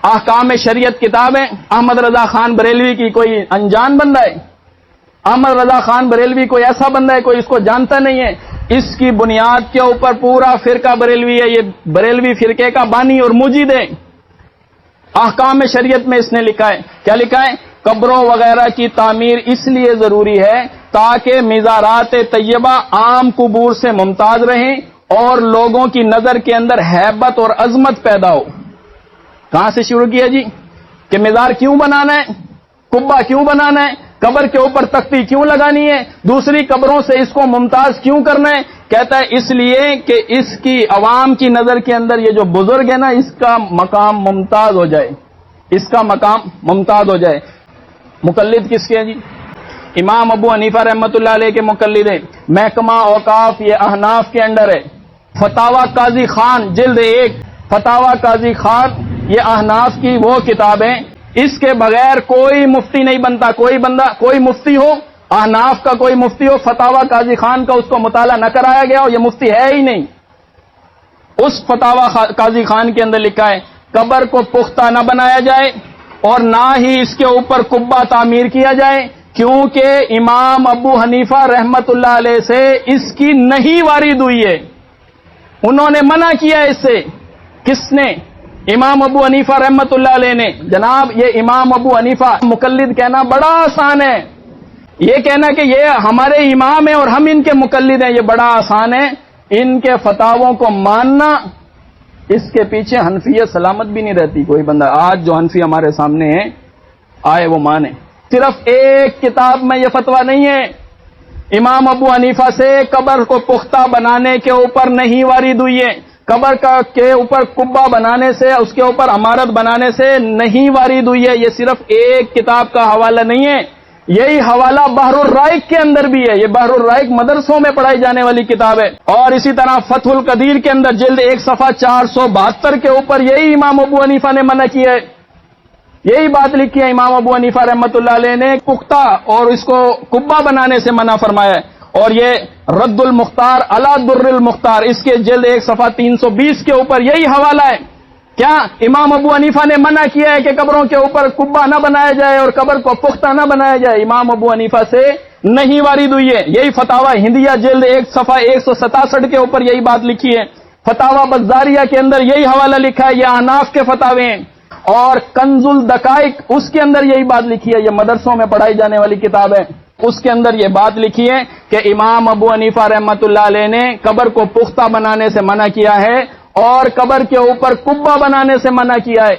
احکام شریعت کتاب ہے. احمد رضا خان بریلوی کی کوئی انجان بندہ ہے؟ احمد رضا خان بریلوی کوئی ایسا بندہ ہے کوئی اس کو جانتا نہیں ہے؟ اس کی بنیاد کے اوپر پورا فرقہ بریلوی ہے. یہ بریلوی فرقے کا بانی اور مجید ہے. احکام شریعت میں اس نے لکھا ہے، کیا لکھا ہے؟ قبروں وغیرہ کی تعمیر اس لیے ضروری ہے تاکہ مزارات طیبہ عام قبور سے ممتاز رہیں اور لوگوں کی نظر کے اندر ہیبت اور عظمت پیدا ہو. کہاں سے شروع کیا جی؟ کہ مزار کیوں بنانا ہے؟ قبہ کیوں بنانا ہے؟ قبر کے اوپر تختی کیوں لگانی ہے؟ دوسری قبروں سے اس کو ممتاز کیوں کرنا ہے؟ کہتا ہے اس لیے کہ اس کی عوام کی نظر کے اندر یہ جو بزرگ ہے نا، اس کا مقام ممتاز ہو جائے، اس کا مقام ممتاز ہو جائے. مقلد کس کے ہیں جی؟ امام ابو حنیفہ رحمۃ اللہ علیہ کے مقلد ہیں. محکمہ اوقاف یہ احناف کے انڈر ہے. فتاوی قاضی خان جلد 1، فتاوی قاضی خان یہ احناف کی وہ کتاب ہے. اس کے بغیر کوئی مفتی نہیں بنتا. کوئی بندہ کوئی مفتی ہو، احناف کا کوئی مفتی ہو، فتاوی قاضی خان کا اس کو مطالعہ نہ کرایا گیا ہو، یہ مفتی ہے ہی نہیں. اس فتاوی قاضی خان کے اندر لکھا ہے قبر کو پختہ نہ بنایا جائے اور نہ ہی اس کے اوپر قبہ تعمیر کیا جائے، کیونکہ امام ابو حنیفہ رحمت اللہ علیہ سے اس کی نہیں وارد ہوئی ہے. انہوں نے منع کیا اس سے. کس نے؟ امام ابو حنیفہ رحمت اللہ علیہ نے. جناب یہ امام ابو حنیفہ مقلد کہنا بڑا آسان ہے. یہ کہنا کہ یہ ہمارے امام ہیں اور ہم ان کے مقلد ہیں، یہ بڑا آسان ہے. ان کے فتاووں کو ماننا، اس کے پیچھے حنفیت سلامت بھی نہیں رہتی. کوئی بندہ آج جو حنفی ہمارے سامنے ہے آئے وہ مانے. صرف ایک کتاب میں یہ فتویٰ نہیں ہے. امام ابو حنیفہ سے قبر کو پختہ بنانے کے اوپر نہیں وارد ہوئی ہے، قبر کے اوپر قبہ بنانے سے، اس کے اوپر عمارت بنانے سے نہیں وارد ہوئی ہے. یہ صرف ایک کتاب کا حوالہ نہیں ہے، یہی حوالہ بحر الرائق کے اندر بھی ہے. یہ بحر الرائق مدرسوں میں پڑھائی جانے والی کتاب ہے. اور اسی طرح فتح القدیر کے اندر جلد 1 صفحہ 472 کے اوپر یہی امام ابو حنیفہ نے منع کیا ہے. یہی بات لکھی ہے امام ابو حنیفہ رحمت اللہ علیہ نے، پختہ اور اس کو قبہ بنانے سے منع فرمایا ہے. اور یہ رد المختار علی در المختار اس کے جلد 1 صفحہ 320 کے اوپر یہی حوالہ ہے. کیا امام ابو حنیفہ نے منع کیا ہے کہ قبروں کے اوپر قبہ نہ بنایا جائے اور قبر کو پختہ نہ بنایا جائے؟ امام ابو حنیفہ سے نہیں وارد ہوئی ہے. یہی فتاوی ہندیہ جلد 1 صفحہ 167 کے اوپر یہی بات لکھی ہے. فتاوی بزاریہ کے اندر یہی حوالہ لکھا ہے. یہ احناف کے فتاوے ہیں. اور کنز الدقائق اس کے اندر یہی بات لکھی ہے. یہ مدرسوں میں پڑھائی جانے والی کتاب ہے. اس کے اندر یہ بات لکھی ہے کہ امام ابو حنیفہ رحمت اللہ علیہ نے قبر کو پختہ بنانے سے منع کیا ہے اور قبر کے اوپر قبہ بنانے سے منع کیا ہے.